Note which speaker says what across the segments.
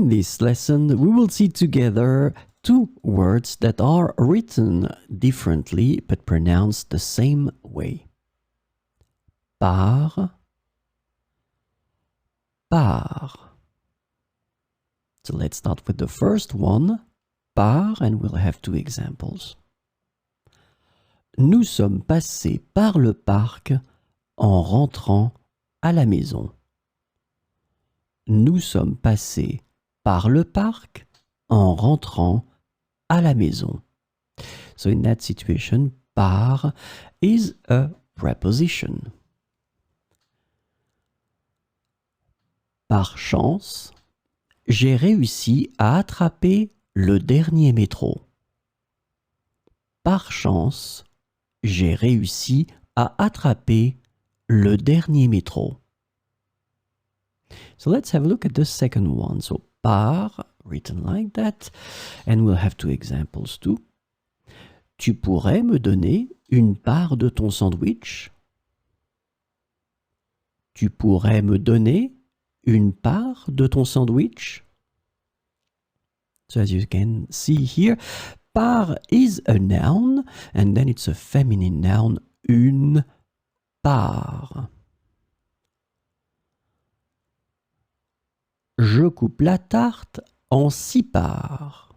Speaker 1: In this lesson, we will see together two words that are written differently but pronounced the same way. Par, par. So let's start with the first one, par, and we'll have two examples. Nous sommes passés par le parc en rentrant à la maison. Nous sommes passés par le parc en rentrant à la maison. So in that situation, par is a preposition. Par chance, j'ai réussi à attraper le dernier métro. Par chance, j'ai réussi à attraper le dernier métro. So let's have a look at the second one. So par, written like that, and we'll have two examples too. Tu pourrais me donner une part de ton sandwich? Tu pourrais me donner une part de ton sandwich? So as you can see here, par is a noun, and then it's a feminine noun, une part. Je coupe la tarte en 6 parts.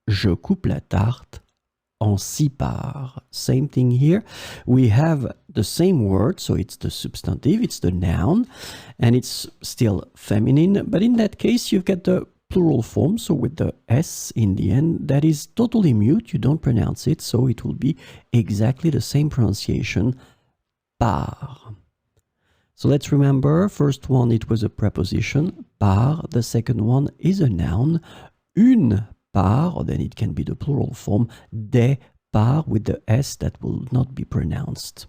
Speaker 1: Je coupe la tarte en 6 parts. Same thing here. We have the same word, so it's the substantive, it's the noun, and it's still feminine, but in that case you've got the plural form, so with the S in the end, that is totally mute, you don't pronounce it, so it will be exactly the same pronunciation, par. So let's remember, first one it was a preposition, par, the second one is a noun, une part, or then it can be the plural form, des parts with the S that will not be pronounced.